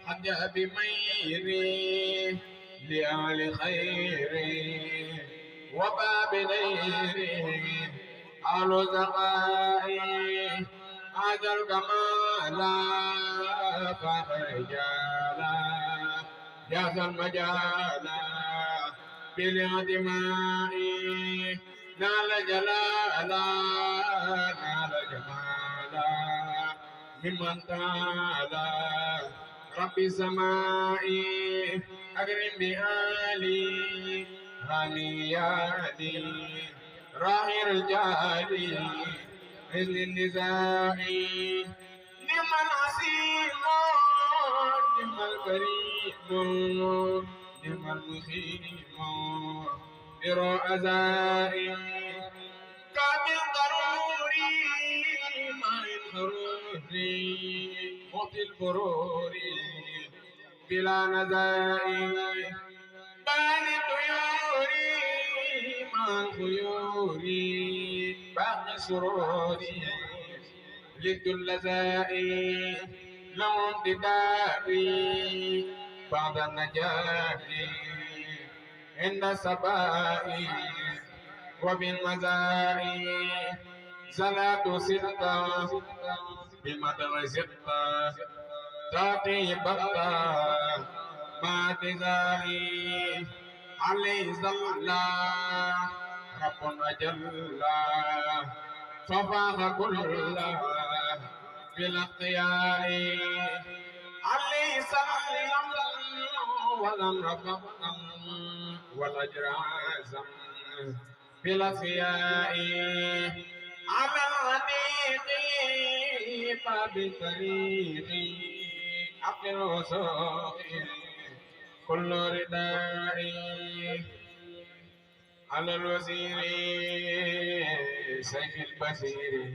حتى بميري لأهل خيري وباب نيري أهل زقائي هذا الكمال فخر جالا يا ذا المجال بالانتماء نال جلالا نال جمالا ممن تعالى رب السماء أكرم بآلي هنيالي راهر الجالي حزن النزاع نعم العسيم نعم الكريم نعم المخيم براء أزائي كامل ضروري ما الخروري موت البروري بلا نزائي بان طيوري مع الخيوري باقي سروري لد اللذائي لو انتدابي بعد النجاح عند سبائي وبالمزائي صلاة ستة بمدر ستة تعطي بطة ما تزاهي عليه صلى رب أجل ففاق كل في الاختيار عليه سلم ولم رفق والأجر عزم في الأخياء على العتيق باب الطريق أقل وسوق كل ردائي على الوزير سيف البشير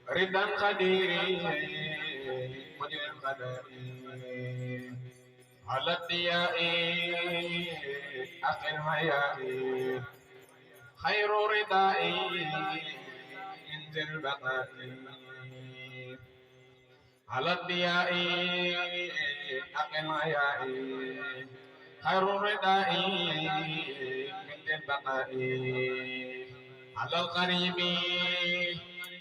ردا خدير مجر القدر على الضياء أخي الحياء خير ردائي انزل البقاء على الضياء أخي الحياء خير الرداء من البقاء على القريب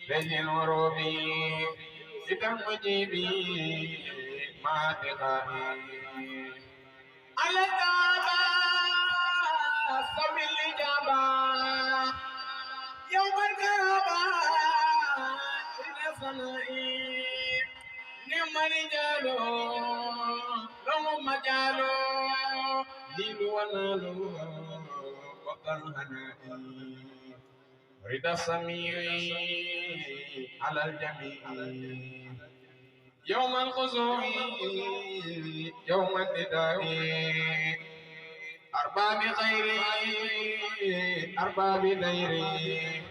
بين الغروب إذا المجيب مع اتقائي على الدابة سوي الإجابة يوم القيامة إلى سمائي نعم الرجال لهم مجال دين ونال وقر هنائي رضا السميع على الجميع يوم الخزوع يوم النداء أرباب خيري أرباب ديري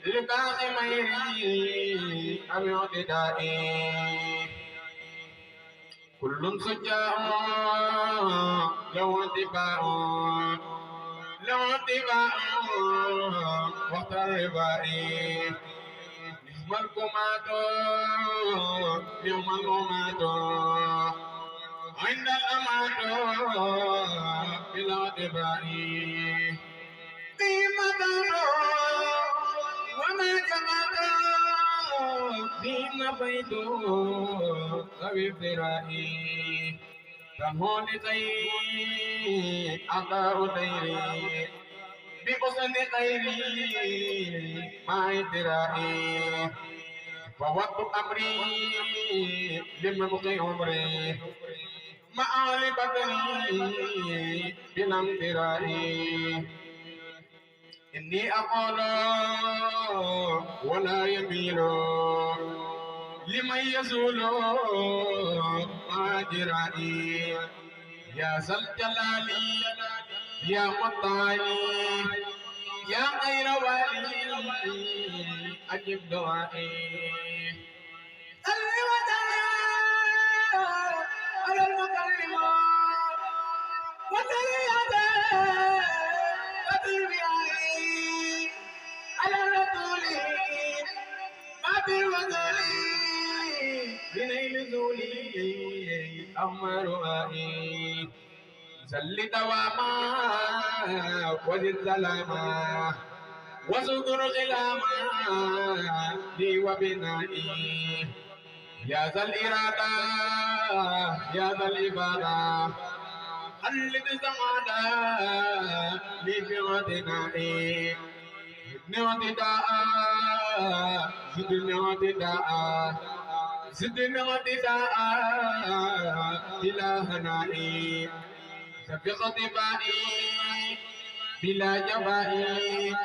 لباقي ميري أم اعتدائي كل سجاء لو اتباع لو اتباع وقت الربائي نعم الكمات يوم الأمات عند الأمات بلا اتباع قيمة وما جمعت فيما بيت ذوي افترائي فهون خيري أقار خيري بحسن خيري مع ادرائي فوضت أمري لمبقي عمري مع آل بدري بلا امترائي إني أقول ولا يميل لمن يزول ماجرائي يا ذا الجلال يا مطالي يا غير والي أجب دعائي صل وسلم على المكرم على الرسول ما بالوزن بنيل نزولي أمرائي زل دواما وزد سلاما وذكر غلاما لي وبنائي يا ذا الإرادة يا ذا الإبادة خلد زمانا لي بعدنائي زدني اعتداء زدني اعتداء زدني اعتداء بلا هنائي سبق طبائي بلا جبائي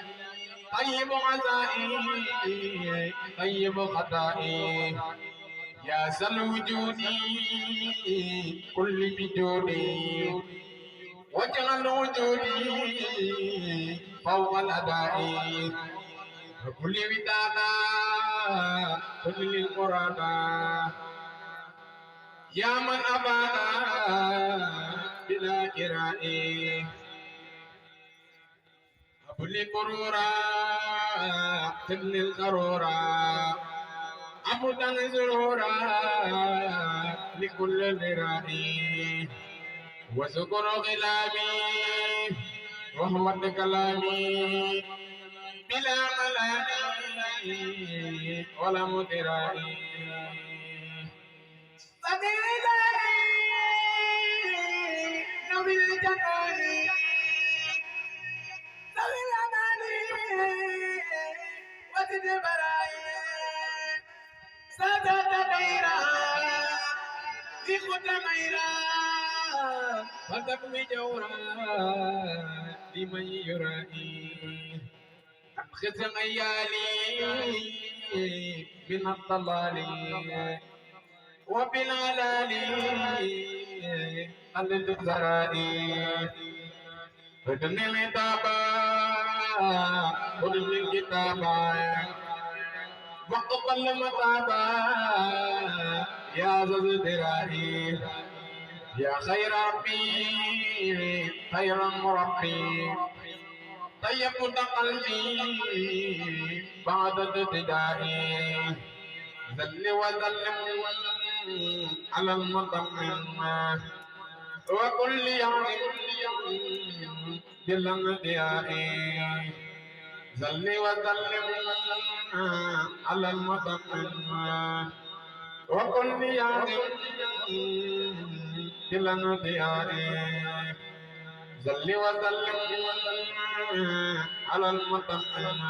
طيب عزائي طيب خطائي يا سل وجودي كل بجودي واجعل وجودي فوق الأداء وكل ودادا كل للقرآن يا من أبانا بلا كرائي أبلي قرورا تبني القرورا أبدا زرورا لكل ذرائي وذكر غلامي وهو كلامي بلا ملامي ولا مدرائي سبيلاني نبي الجناني سبيلاني وزد برائي سادة ميرا لخد ميرا فتقوي جورا لمن يرائي أبخذ عيالي من الضلال وبالعلال قلد الزرائي ودني الكتابة ودني الكتابة وقبل المتابة يا ذا الذرائي يا خير ربي خير مربي طيبت قلبي بعد ابتدائي ذل وذلم على المطمئن وكل يوم بالانبياء ذل وذلم على المطمئن وكل يوم بالانبياء ذل وذلم على المطمئن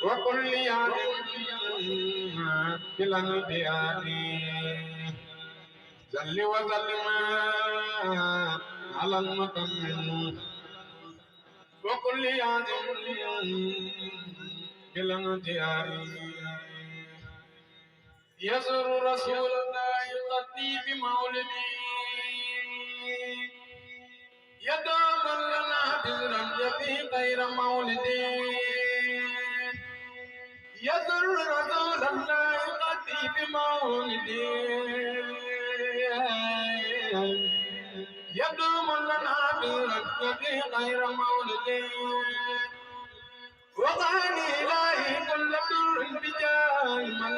وكل يوم بالانبياء ذل وذلم على المطمئن وكل يوم بالانبياء يزور رسول الله قدي بمولدي يدام لنا بذرا يبي غير مولدي يزور رسول الله قدي بمولدي يدوم لنا بذرا يبي غير مولدي وقاني إلهي كل در بجاه من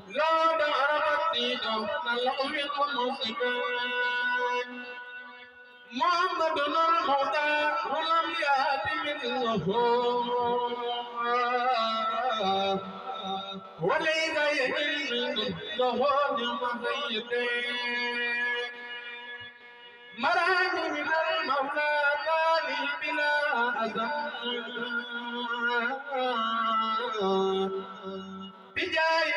لا دار قديده نلقى المسكين محمد المهدى ولم يأت مثله وليس يجل له لمزيدين مراني من المولى قالي بلا أذى بجاي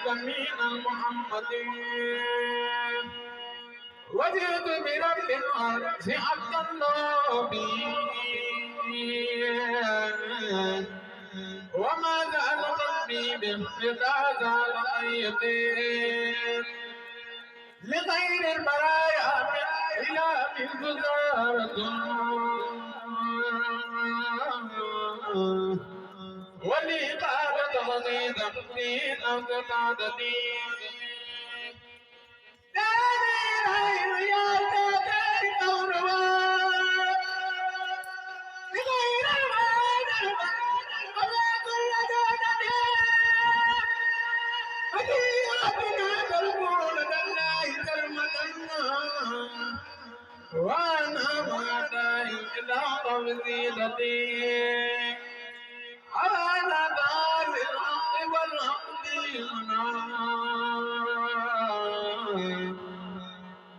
جميع المحمد وجئت برب الأرض عبد الله وما زال قلبي بانقطاع زال أيدين لغير البرايا إلى من جزارة ولي قادة غزيزة من أمتدادتي داري يا تاتي قولوا لغير البرايا وما كل جودتي أبنا تلقون لله كرمتنا وأنا معتاي إلى تفضيلتي أنا دار الحق والحق المنام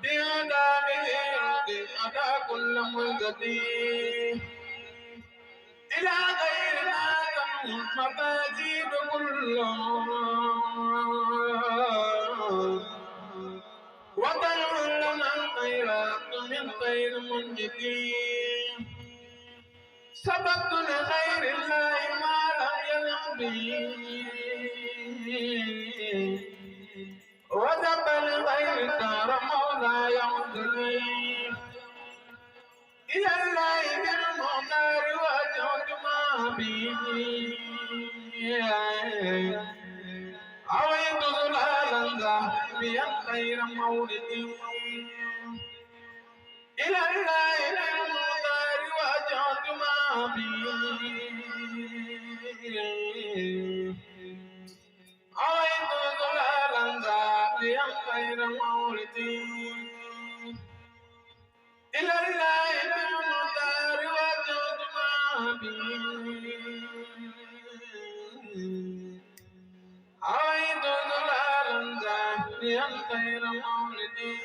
بأدابه أتى كل ملتي إلى غيرنا تنوح مفازيد كلهم وتنوح لنا الخيرات من غير منجدين سبقت لخير الله ما لم يلق به وذب لغير دار مولى يعذني إلى الله بالمختار وجهت ما به عويت ظلالا ذهبيا خير مولدي إلى الله بالمختار وجهت ما به عويت ظلالا ذهبيا خير مولدي إلى الله بالمختار وجهت ما به عويت ظلالا ذهبيا خير مولدي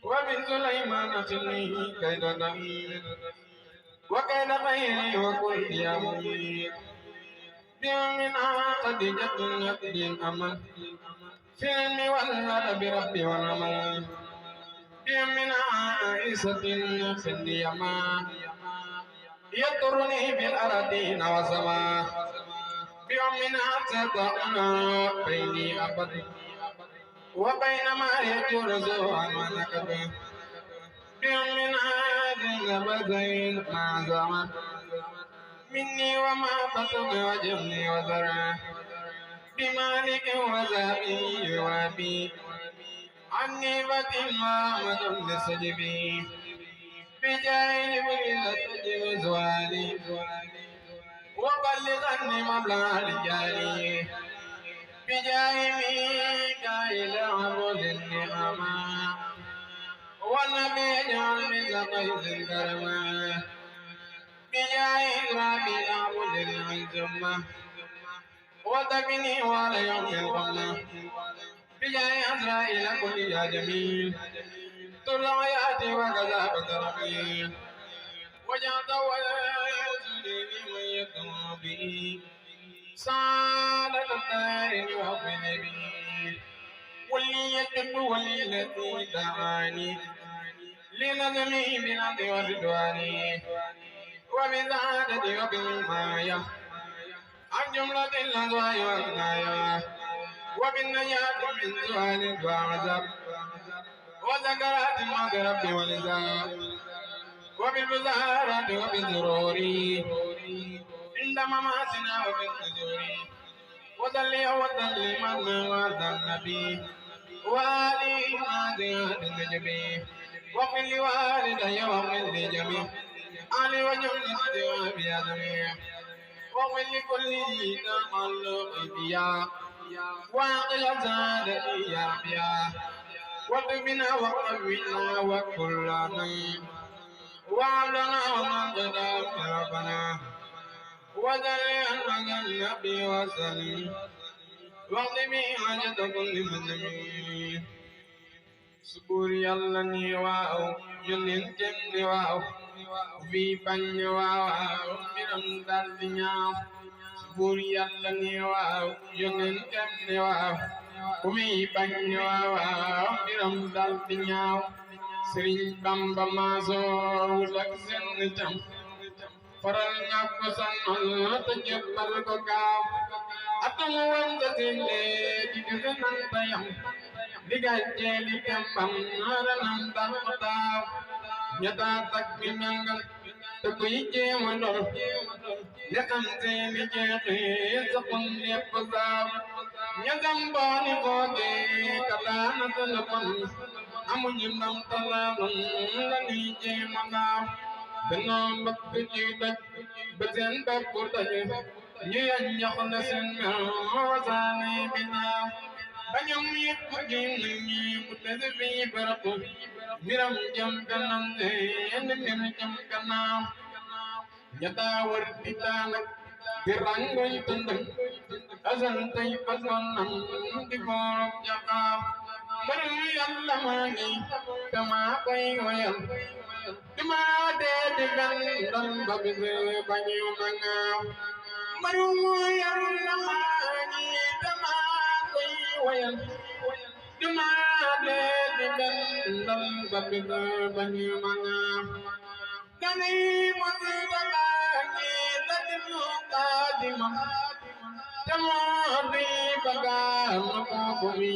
ومن سليمان خليه كيد نبي وكيد خيري وكل يا مبين بيومنا خديجة النبي الأمل في العلم والأدب بربي والعمل بيومنا عائشة في اليمن يطرني بالأرضين والسماء بيومنا تدعنا بيني أبد وبينما يجر زوعا ونكبه بيومنا ذنب زين ما زمن مني وما بطن وجبني وزرع بمالك وزابي وابي عني بتمامة لسجبي بجاهل بلا تجب زوالي وبلغني مبلغ رجالي بجاه ميكائيل عبد النعمة والنبي اجعل من قيس الكرمة بجاه إسرافيل عبد العزمة وتبني وعلى يوم القمة بجاه عزرائيل كل يا جميل طلع ياتي وكذا بتربيه وجعت ولا يسلي من يتوى به صال الدارين وابن به واللي يكتب واللي الذي دعاني لنظمي بالعبد والرضواني وبالعادة وبالماية عن جملة الأزواج والنايا وبالنجاة من سؤال وعذاب وذكرات المغرب والنساء وبالبزارات وبالضرور عند مماتنا وبالنذور وصلي وسلم على النبي وآله نازل النجبي وقل لوالدي وقل لجميع آل وجملة وبيدمي وقل لكل تخلق بيا واقل زادتي يا بيا وتبنا وقبلنا وكلنا وعلنا ونقدر ربنا وذل أنك النبي وسلم واقضي حاجة كل مسلم سبوري الله نيواو يلين كم نيواو في بن نيواو مرم دالدنيا سبوري الله نيواو يلين كم نيواو في بن نيواو مرم دالدنيا Sëriñ Bamba maasoo lak seen jam faral ñàkk sannal te jébbal ko gaaw atum wanda sille di gëse nanta yam di gàccee li kembam ranan dal ko daaw ñeta tak mi mengal te kuy jéema dol ne xam seeni jeexi sa xol lépp saaw ñagam booni fooge ka daana telefon amuñu ndam talaalum la ñuy jéema gaaw danoo mbëkk ci daj ba seen bopp daje ñu yaññax na seen wasaane bina bañam yëpp génn ñi mu tëdd fii barab mbiram jëm kanam seen mbir jëm kanam ñataa war di taanak di rangoy tëndëm asal tey façonnam di borom jaxaam mbaru yàlla maa ngi dama koy woyal dama dee di gandal ba bis bañu ma ngaaw mbaru yàlla maa ngi dama koy woyal dama dee di gandal ba bis bañu ma ngaaw dani mosu dama ngi dadimu kadimam tamoo di bagaam na ko mi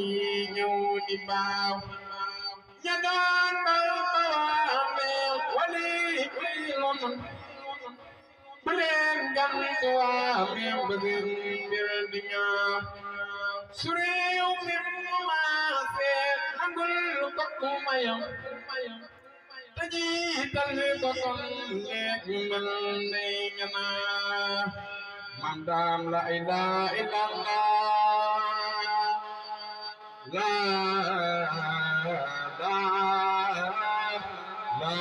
ñëw di baaw ña daan baw bawaame wali kuy lomon bu leen gantu waame bëgën mbir di ñaaw suriw mi mu maase nangul ko ku mayam te jiital ko kon leeg mel ne ñanaa mandam la ilaha illallah la la la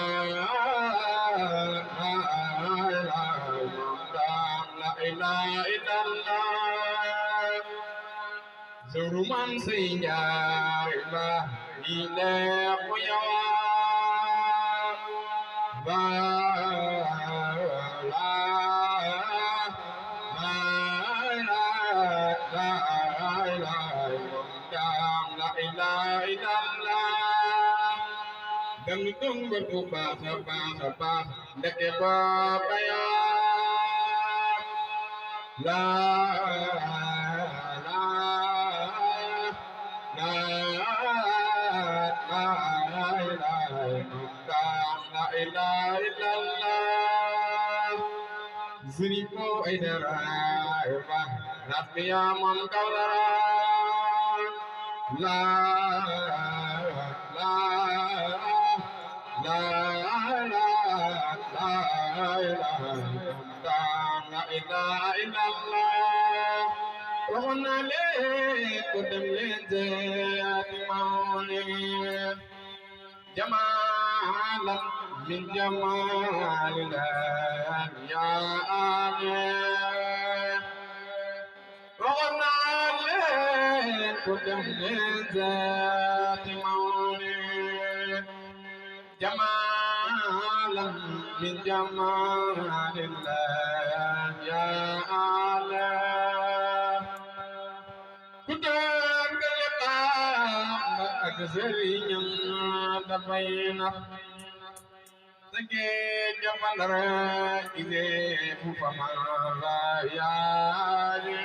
mandam la ilaha illallah zuruman sinja la ile kuyawa la ilaha illallah dang tung berubah sabah ndeke baba ya la la la la ilaha illallah zuripo aidara wa rabbiya man kawara la la la la la la ilaha illallah waxna le ko dem leen jaati mawne jamalan min jamalillah ya amin waxna le ko dem leen jaati mawne jamalan min jamalillah ya alim kudangale bamba ak sëriñam dafay nax sage jamandara ide fu famara yaare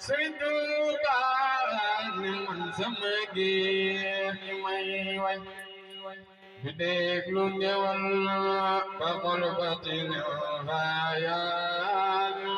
Sëriñ Tuuba ni man sama géer ni may way bi déglu ngewal ba xol ba tine fa yaare